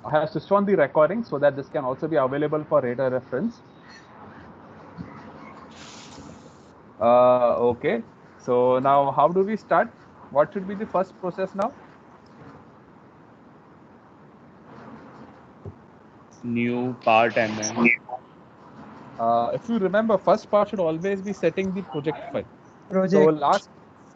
I have switched on the recording so that this can also be available for later reference. Okay, so now how do we start? What should be the first process now? New part MM. If you remember, first part should always be setting the project file. Project.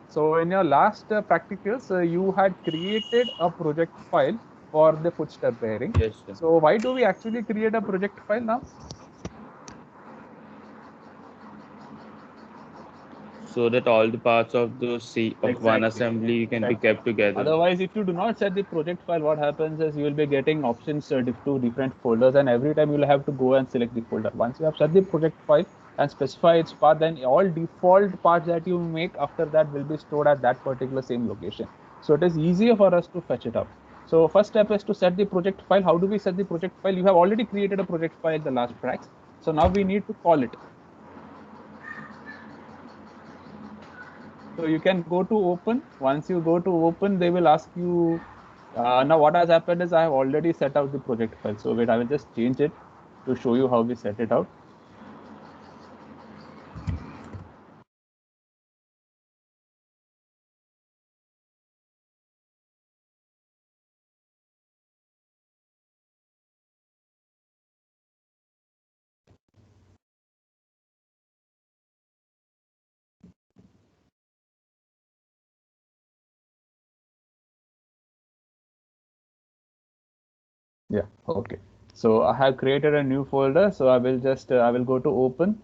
So in your last practicals, you had created a project file for the footstep bearing. Yes, sir. So why do we actually create a project file now? So that all the parts of the one assembly can be kept together. Otherwise, if you do not set the project file, what happens is you will be getting options to different folders, and every time you will have to go and select the folder. Once you have set the project file and specify its path, then all default parts that you make after that will be stored at that particular same location. So it is easier for us to fetch it up. So first step is to set the project file. How do we set the project file? You have already created a project file in the last tracks. So now we need to call it. So you can go to open. Once you go to open, they will ask you. Now what has happened is I have already set out the project file. So wait, I will just change it to show you how we set it out. Yeah, okay. So I have created a new folder. So I will just I will go to open,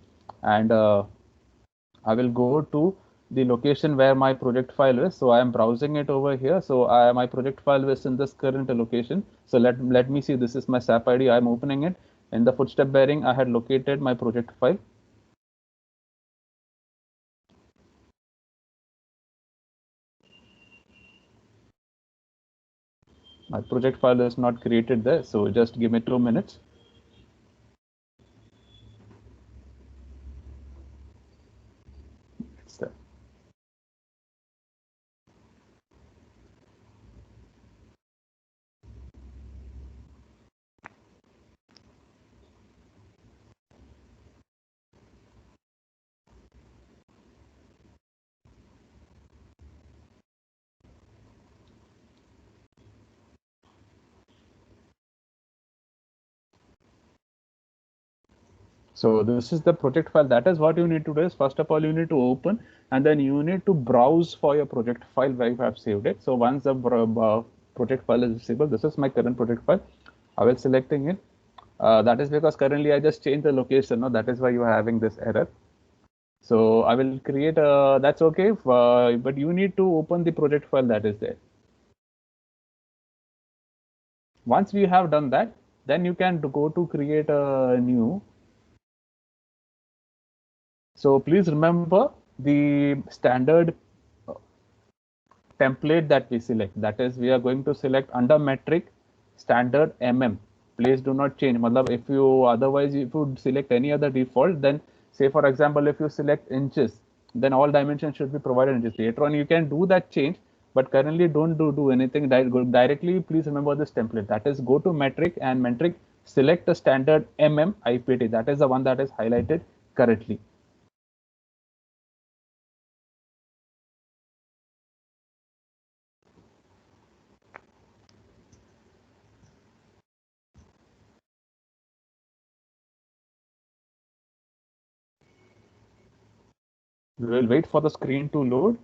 and I will go to the location where my project file is. So I am browsing it over here. So my project file is in this current location. So let me see. This is my SAP ID. I am opening it. In the footstep bearing, I had located my project file. My project file is not created there, so just give me 2 minutes. It's there. So this is the project file. That is what you need to do is first of all you need to open, and then you need to browse for your project file where you have saved it. So once the project file is visible, this is my current project file. I will selecting it. That is because currently I just changed the location. No, that is why you are having this error. So I will create a, that's okay, but you need to open the project file that is there. Once we have done that, then you can go to create a new. So please remember the standard template that we select. That is, we are going to select under metric standard mm. Please do not change. Matlab, if you otherwise if you select any other default, then say for example, if you select inches, then all dimensions should be provided in inches. Later on, you can do that change, but currently don't do anything directly. Please remember this template. That is, go to metric and metric select the standard mm IPT. That is the one that is highlighted currently. We will wait for the screen to load.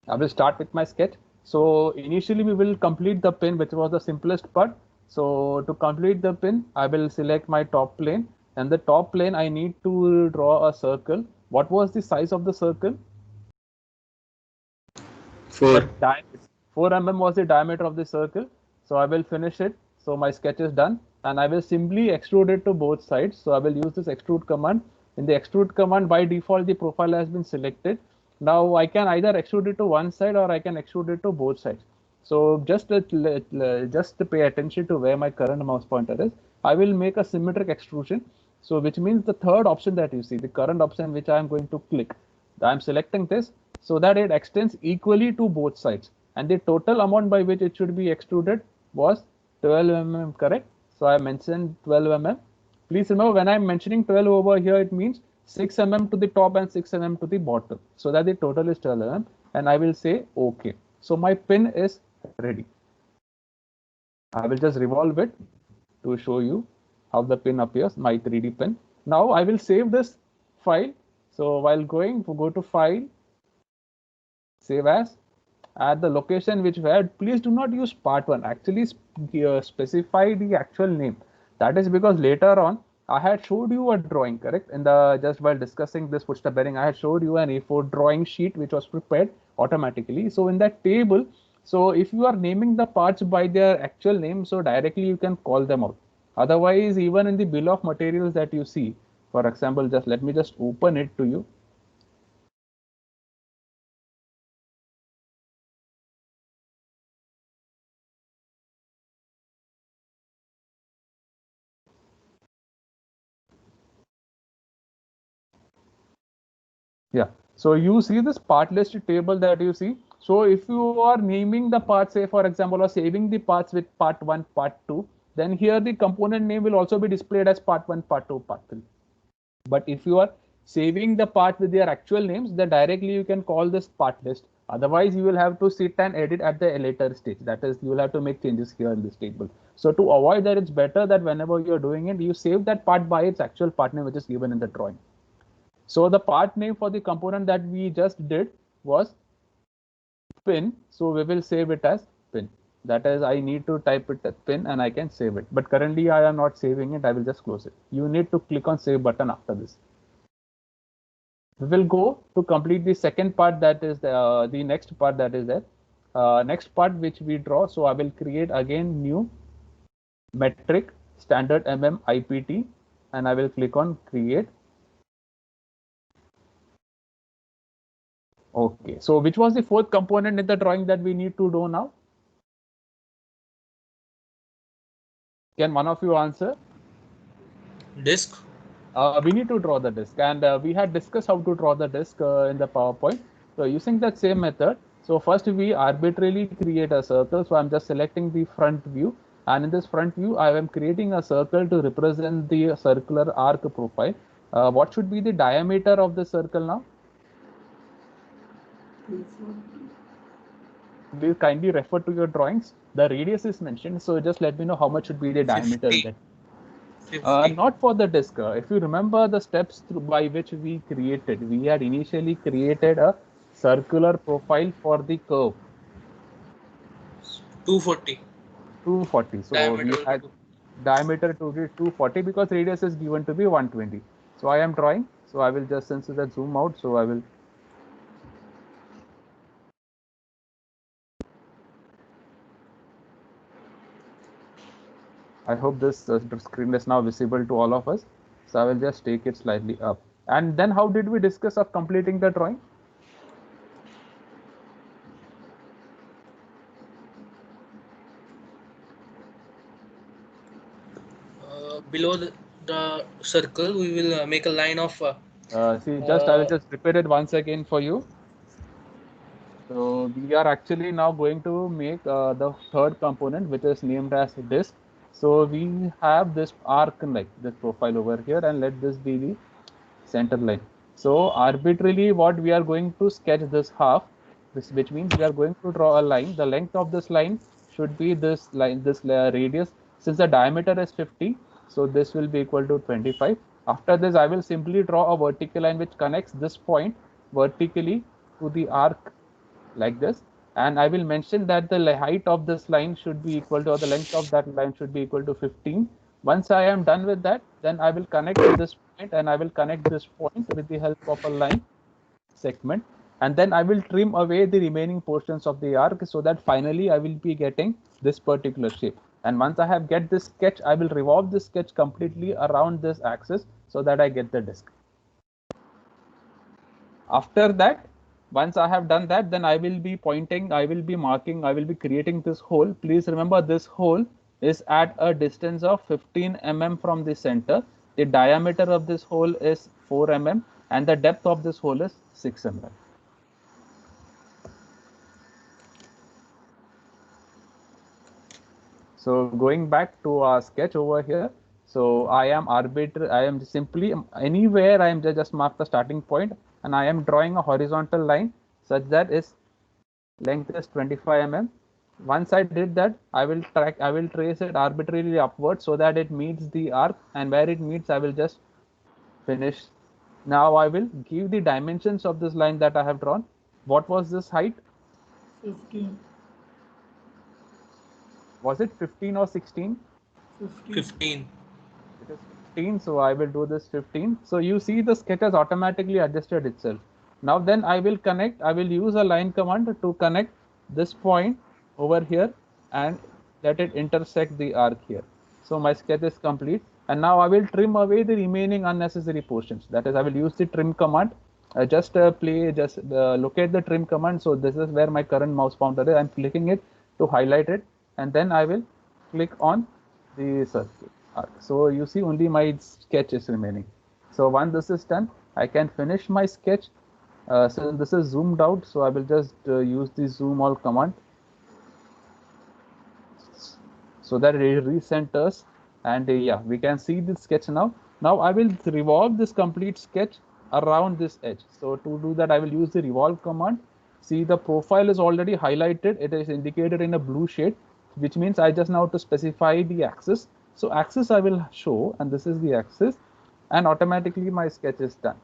I will start with my sketch. So initially we will complete the pin, which was the simplest part. So to complete the pin, I will select my top plane, and the top plane I need to draw a circle. What was the size of the circle? 4. 4 mm was the diameter of the circle. So I will finish it. So my sketch is done, and I will simply extrude it to both sides. So I will use this extrude command In the extrude command, by default, the profile has been selected. Now I can either extrude it to one side or I can extrude it to both sides. So just to pay attention to where my current mouse pointer is, I will make a symmetric extrusion. So which means the third option that you see, the current option which I am going to click, I'm selecting this so that it extends equally to both sides. And the total amount by which it should be extruded was 12 mm, correct? So I mentioned 12 mm. Please remember, when I'm mentioning 12 over here, it means 6 mm to the top and 6 mm to the bottom, so that the total is 12 mm, and I will say OK. So my pin is ready. I will just revolve it to show you how the pin appears, my 3D pin. Now I will save this file. So while go to File, Save As. At the location which we had, please do not use part 1. Actually specify the actual name. That is because later on I had showed you a drawing, correct? In the just while discussing this footstep bearing, I had showed you an A4 drawing sheet which was prepared automatically. So in that table, so if you are naming the parts by their actual name, so directly you can call them out. Otherwise, even in the bill of materials that you see, for example, just let me just open it to you. Yeah, so you see this part list table that you see. So if you are naming the parts, say for example, or saving the parts with part 1, part 2, then here the component name will also be displayed as part 1, part 2, part 3. But if you are saving the part with their actual names, then directly you can call this part list. Otherwise, you will have to sit and edit at the later stage. That is, you will have to make changes here in this table. So to avoid that, it's better that whenever you're doing it, you save that part by its actual part name, which is given in the drawing. So the part name for the component that we just did was pin. So we will save it as pin. That is, I need to type it as pin and I can save it. But currently I am not saving it. I will just close it. You need to click on save button after this. We will go to complete the second part, that is the next part that is there. Next part which we draw. So I will create again new metric standard IPT and I will click on create. Okay, so which was the fourth component in the drawing that we need to do now? Can one of you answer? Disk. We need to draw the disk, and we had discussed how to draw the disk in the PowerPoint. So using that same method, so first we arbitrarily create a circle. So I'm just selecting the front view, and in this front view, I am creating a circle to represent the circular arc profile. What should be the diameter of the circle now? Please kindly refer to your drawings. The radius is mentioned, so just let me know how much should be the diameter. 50. Not for the disk. If you remember the steps by which we had initially created a circular profile for the curve. 240. 240. So Diameter we had diameter to be 240 because radius is given to be 120. So I am drawing. So I will just, since that zoom out, so I will. I hope this screen is now visible to all of us. So I will just take it slightly up. And then how did we discuss of completing the drawing? Below the circle, we will make a line of. See, I will just repeat it once again for you. So we are actually now going to make the third component, which is named as disk. So we have this arc like this profile over here, and let this be the center line. So arbitrarily, what we are going to sketch this half, which means we are going to draw a line. The length of this line should be this line, this radius. Since the diameter is 50, so this will be equal to 25. After this, I will simply draw a vertical line which connects this point vertically to the arc like this, and I will mention that the height of this line should be equal to, or the length of that line should be equal to 15. Once I am done with that, then I will connect to this point, and I will connect this point with the help of a line segment, and then I will trim away the remaining portions of the arc so that finally I will be getting this particular shape. And once I have get this sketch, I will revolve this sketch completely around this axis so that I get the disk. After that, once I have done that, then I will be pointing, I will be marking, I will be creating this hole. Please remember this hole is at a distance of 15 mm from the center. The diameter of this hole is 4 mm and the depth of this hole is 6 mm. So going back to our sketch over here, so I am simply anywhere I am just mark the starting point and I am drawing a horizontal line such that its length is 25 mm. Once I did that, I will trace it arbitrarily upwards so that it meets the arc, and where it meets, I will just finish. Now I will give the dimensions of this line that I have drawn. What was this height? 15. Was it 15 or 16? 15. It is 15, so I will do this 15. So you see the sketch has automatically adjusted itself. Now then I will use a line command to connect this point over here and let it intersect the arc here. So my sketch is complete, and now I will trim away the remaining unnecessary portions. That is, I will use the trim command. Locate the trim command. So this is where my current mouse pointer is. I'm clicking it to highlight it, and then I will click on the circle arc. So you see only my sketch is remaining. So once this is done, I can finish my sketch. So this is zoomed out, so I will just use the zoom all command so that it recenters, and yeah, we can see the sketch now. Now I will revolve this complete sketch around this edge. So to do that, I will use the revolve command. See, the profile is already highlighted. It is indicated in a blue shade, which means I just now have to specify the axis. So axis I will show, and this is the axis, and automatically my sketch is done.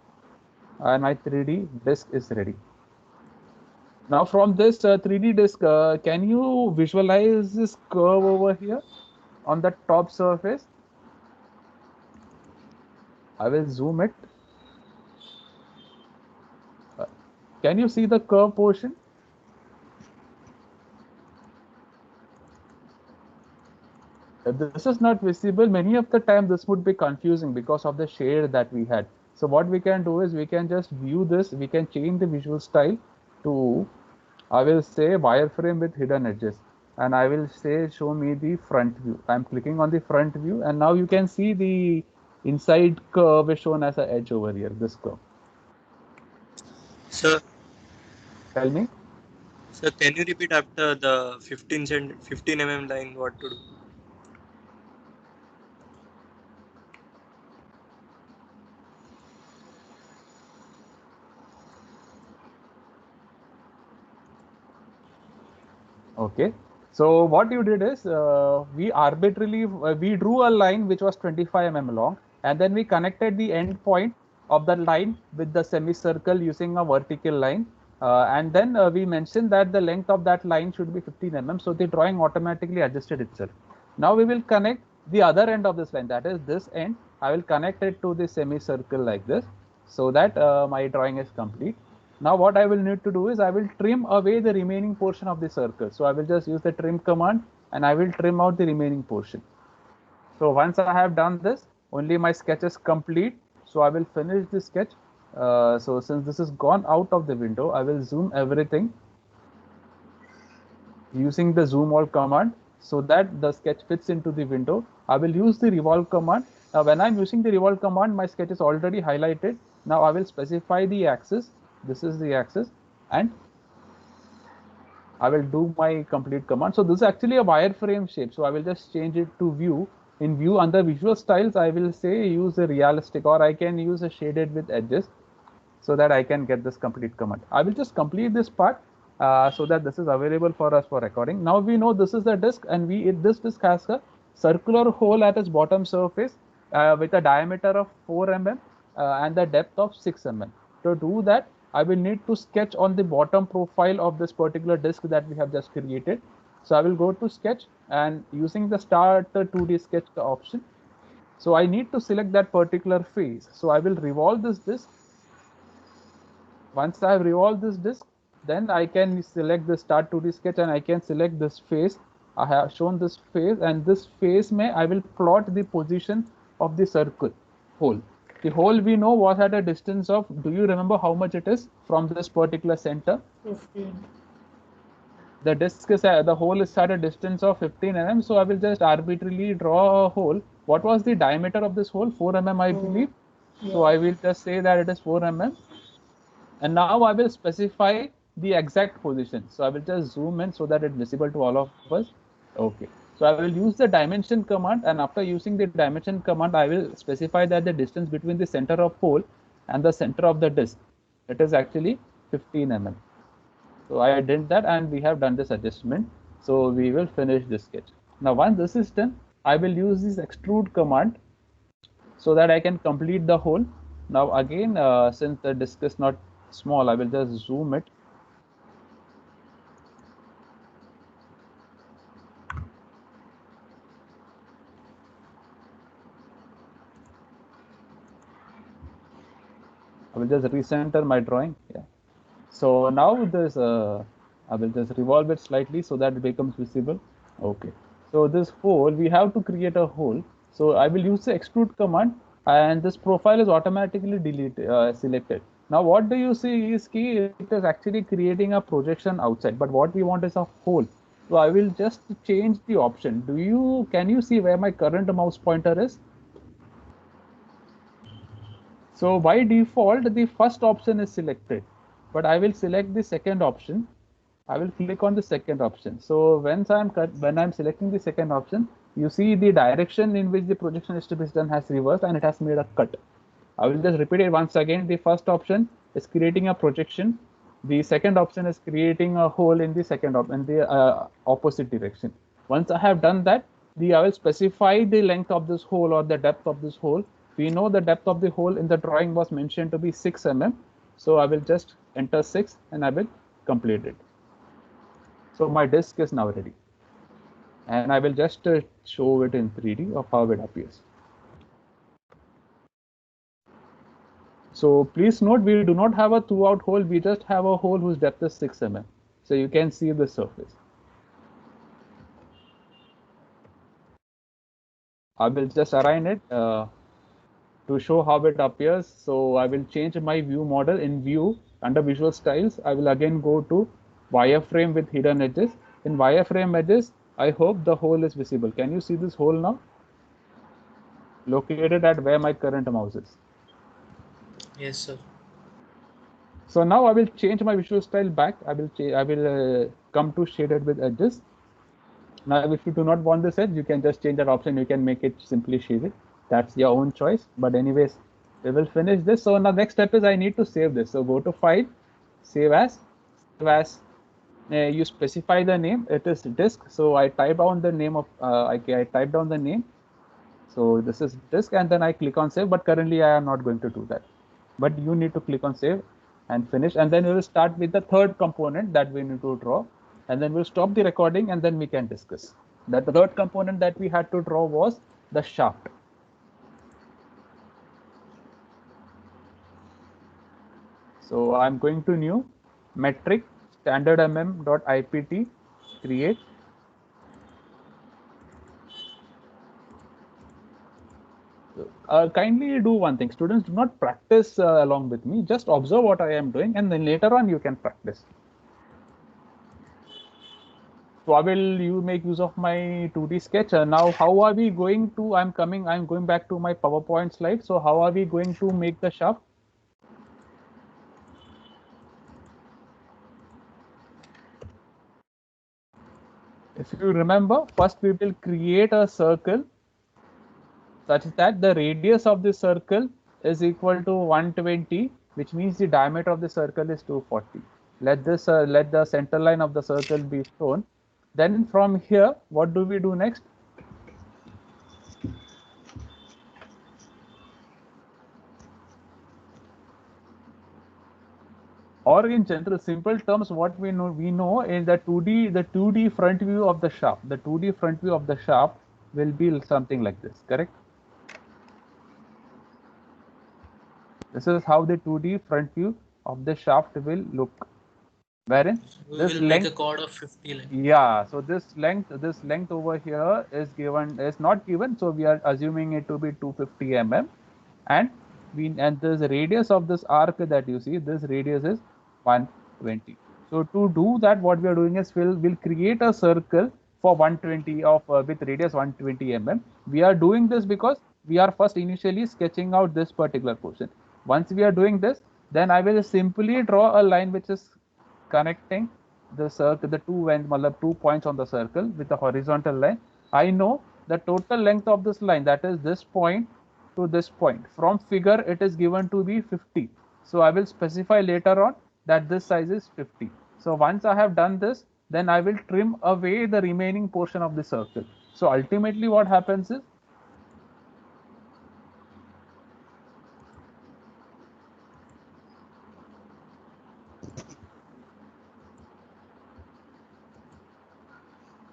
And my 3D disk is ready. Now from this 3D disk, can you visualize this curve over here on the top surface? I will zoom it. Can you see the curve portion? If this is not visible, many of the time this would be confusing because of the shade that we had. So what we can do is we can just view this, we can change the visual style to, I will say, wireframe with hidden edges, and I will say show me the front view. I'm clicking on the front view, and now you can see the inside curve is shown as an edge over here, this curve. Sir, Tell me. sir, can you repeat after the 15 mm line what to do? Okay. So what you did is we arbitrarily we drew a line which was 25 mm long, and then we connected the end point of the line with the semicircle using a vertical line, and then we mentioned that the length of that line should be 15 mm. So the drawing automatically adjusted itself. Now we will connect the other end of this line, that is this end. I will connect it to the semicircle like this, so that my drawing is complete. Now what I will need to do is I will trim away the remaining portion of the circle. So I will just use the trim command, and I will trim out the remaining portion. So once I have done this, only my sketch is complete. So I will finish the sketch. So since this is gone out of the window, I will zoom everything using the zoom all command so that the sketch fits into the window. I will use the revolve command. Now when I'm using the revolve command, my sketch is already highlighted. Now I will specify the axis. This is the axis, and I will do my complete command. So this is actually a wireframe shape. So I will just change it to view. In view, under visual styles, I will say use a realistic, or I can use a shaded with edges so that I can get this complete command. I will just complete this part so that this is available for us for recording. Now we know this is the disk, and this disk has a circular hole at its bottom surface with a diameter of 4 mm and the depth of 6 mm. To do that, I will need to sketch on the bottom profile of this particular disk that we have just created. So I will go to sketch, and using the start 2D sketch option. So I need to select that particular face. So I will revolve this disk. Once I have revolved this disk, then I can select the start 2D sketch, and I can select this face. I have shown this face, and this face I will plot the position of the circle hole. The hole we know was at a distance of, do you remember how much it is from this particular center? 15. The disc is, the hole is at a distance of 15 mm. So I will just arbitrarily draw a hole. What was the diameter of this hole? 4 mm, I believe. So I will just say that it is 4 mm. And now I will specify the exact position. So I will just zoom in so that it's visible to all of us. Okay. So I will use the dimension command, and after using the dimension command, I will specify that the distance between the center of hole and the center of the disc, it is actually 15 mm. So I did that, and we have done this adjustment. So we will finish this sketch. Now once this is done, I will use this extrude command so that I can complete the hole. Now again, since the disc is not small, I will just zoom it. I will just recenter my drawing. Yeah. So now this, I will just revolve it slightly so that it becomes visible. Okay. So this hole, we have to create a hole. So I will use the extrude command, and this profile is automatically selected. Now what do you see is key, it is actually creating a projection outside, but what we want is a hole. So I will just change the option. Can you see where my current mouse pointer is? So by default, the first option is selected, but I will select the second option. I will click on the second option. So when I'm selecting the second option, you see the direction in which the projection is to be done has reversed, and it has made a cut. I will just repeat it once again. The first option is creating a projection. The second option is creating a hole in the opposite direction. Once I have done that, I will specify the length of this hole or the depth of this hole. We know the depth of the hole in the drawing was mentioned to be 6 mm. So I will just enter 6 and I will complete it. So my disc is now ready. And I will just show it in 3D of how it appears. So please note, we do not have a throughout hole. We just have a hole whose depth is 6 mm. So you can see the surface. I will just align it to show how it appears. So I will change my view model. In view, under visual styles, I will again go to wireframe with hidden edges. In wireframe edges, I hope the hole is visible. Can you see this hole now? Located at where my current mouse is. Yes, sir. So now I will change my visual style back. I will come to shaded with edges. Now, if you do not want this edge, you can just change that option. You can make it simply shaded. That's your own choice. But anyways, we will finish this. So now next step is I need to save this. So go to File, Save As. You specify the name. It is disk. So I type down the name of. I type down the name. So this is disk, and then I click on save. But currently I am not going to do that. But you need to click on save and finish, and then we will start with the third component that we need to draw, and then we'll stop the recording and then we can discuss. That the third component that we had to draw was the shaft. So I'm going to new metric standard mm.ipt create. Kindly do one thing, students, do not practice along with me, just observe what I am doing, and then later on you can practice. So I will make use of my 2D sketch. Now how are we going to, I'm going back to my PowerPoint slide. So how are we going to make the shaft? If you remember, first we will create a circle such that the radius of the circle is equal to 120, which means the diameter of the circle is 240. Let the center line of the circle be shown. Then from here, what do we do next? Or in general, simple terms, what we know is the 2D front view of the shaft. The 2D front view of the shaft will be something like this, correct? This is how the 2D front view of the shaft will look. Wherein We this will length, make a chord of 50 length. yeah, so this length over here is not given, so we are assuming it to be 250 mm, and and this radius of this arc that you see, this radius is 120. So to do that, what we are doing is we'll create a circle for 120 of with radius 120 mm. We are doing this because we are first initially sketching out this particular portion. Once we are doing this, then I will simply draw a line which is connecting the circle, the two ends, two points on the circle with the horizontal line. I know the total length of this line, that is this point to this point. From figure, it is given to be 50. So I will specify later on that this size is 50. So once I have done this, then I will trim away the remaining portion of the circle. So ultimately what happens is,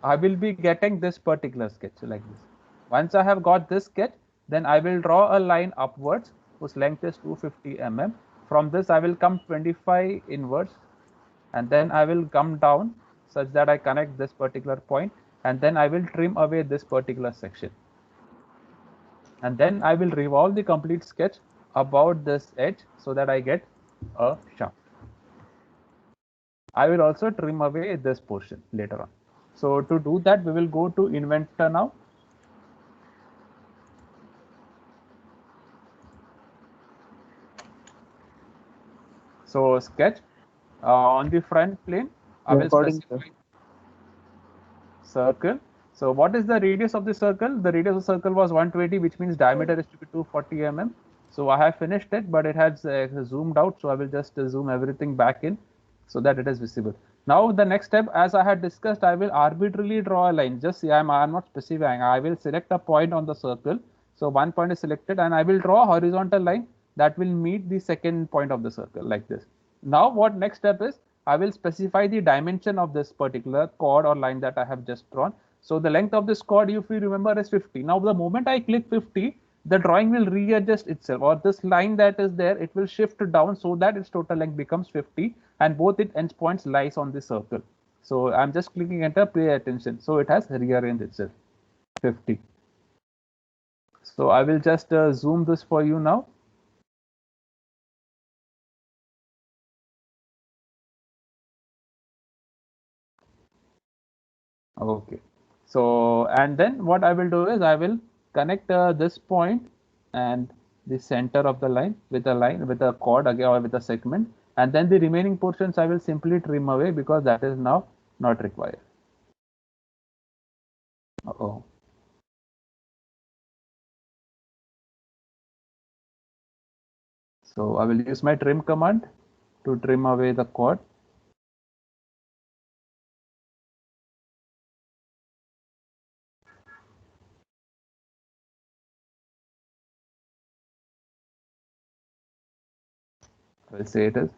I will be getting this particular sketch like this. Once I have got this sketch, then I will draw a line upwards whose length is 250 mm. From this, I will come 25 inwards, and then I will come down such that I connect this particular point, and then I will trim away this particular section. And then I will revolve the complete sketch about this edge so that I get a shaft. I will also trim away this portion later on. So to do that, we will go to Inventor now. So sketch on the front plane, I will specify circle. So what is the radius of the circle? The radius of the circle was 120, which means diameter is to be 240 mm. So I have finished it, but it has zoomed out. So I will just zoom everything back in so that it is visible. Now the next step, as I had discussed, I will arbitrarily draw a line. Just see, I'm not specifying. I will select a point on the circle. So one point is selected, and I will draw a horizontal line that will meet the second point of the circle like this. Now what next step is, I will specify the dimension of this particular chord or line that I have just drawn. So the length of this chord, if you remember, is 50. Now the moment I click 50, the drawing will readjust itself, or this line that is there, it will shift down so that its total length becomes 50 and both its endpoints lies on the circle. So I'm just clicking enter, pay attention. So it has rearranged itself 50. So I will just zoom this for you now. Okay. So, and then what I will do is I will connect this point and the center of the line with a chord again or with a segment, and then the remaining portions I will simply trim away because that is now not required. Oh. So I will use my trim command to trim away the chord. I will say it is.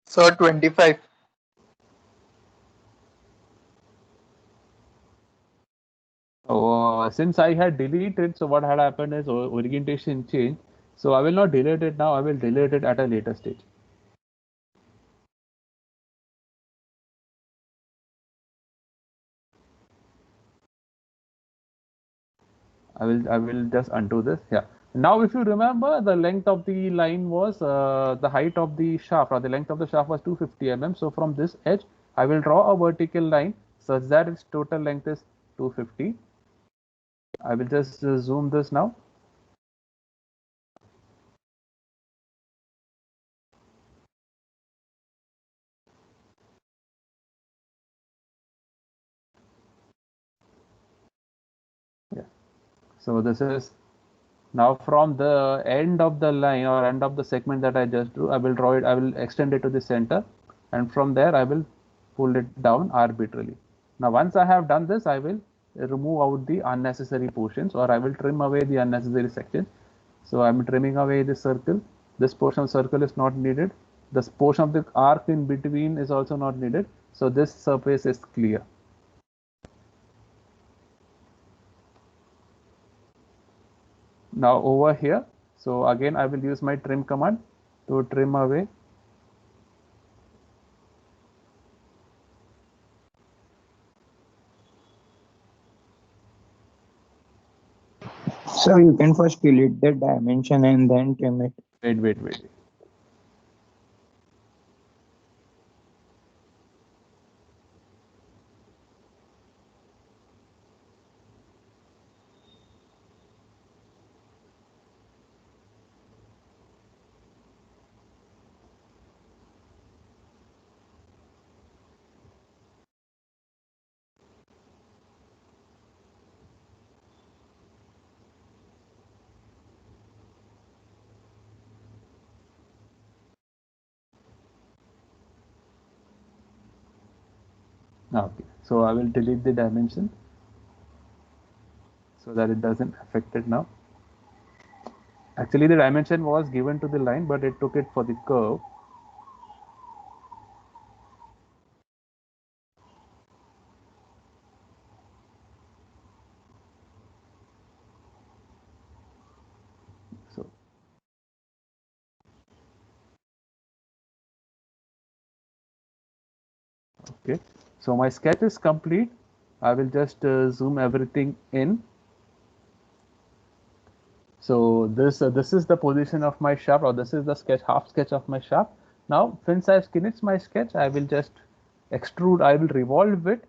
So 25. Oh, since I had deleted, so what had happened is orientation changed. So I will not delete it now. I will delete it at a later stage. I will just undo this. Yeah. Now, if you remember, the length of the line was the height of the shaft, or the length of the shaft was 250 mm. So from this edge, I will draw a vertical line such that its total length is 250. I will just zoom this now. Yeah. So this is now from the end of the line or end of the segment that I just drew. I will draw it. I will extend it to the center, and from there I will pull it down arbitrarily. Now once I have done this, I will remove out the unnecessary portions, or I will trim away the unnecessary sections. So I'm trimming away the circle. This portion of circle is not needed. This portion of the arc in between is also not needed. So this surface is clear. Now over here, so again I will use my trim command to trim away. So you can first delete the dimension and then trim it. Wait. Okay, so I will delete the dimension so that it doesn't affect it now. Actually, the dimension was given to the line, but it took it for the curve. So, okay, so my sketch is complete. I will just zoom everything in. So this is the position of my shaft, or this is the half sketch of my shaft. Now, since I've finished my sketch, I will just extrude. I will revolve it.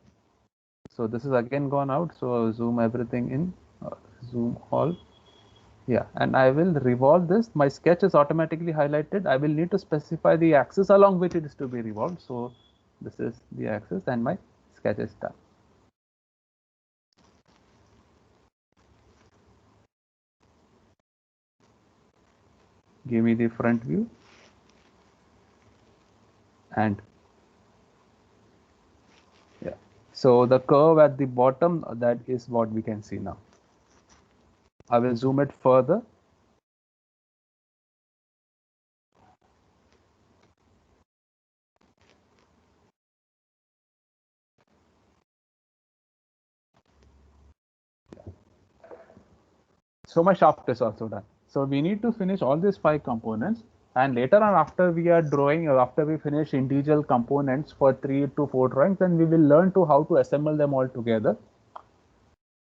So this is again gone out. So I'll zoom everything in, zoom all. Yeah, and I will revolve this. My sketch is automatically highlighted. I will need to specify the axis along which it is to be revolved. So this is the axis, and my sketch is done. Give me the front view, and yeah, so the curve at the bottom, that is what we can see now. I will zoom it further. So my shaft is also done. So we need to finish all these 5 components, and later on, after we are drawing, or after we finish individual components for 3 to 4 drawings, then we will learn to how to assemble them all together.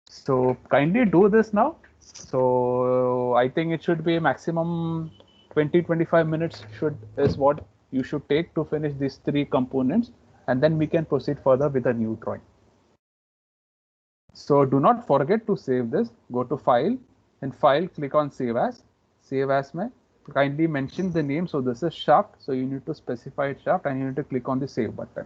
So kindly do this now. So I think it should be maximum 20-25 minutes is what you should take to finish these 3 components, and then we can proceed further with a new drawing. So do not forget to save this. Go to File, and File, click on Save As. Save As mein kindly mention the name. So this is shaft. So you need to specify shaft, and you need to click on the Save button.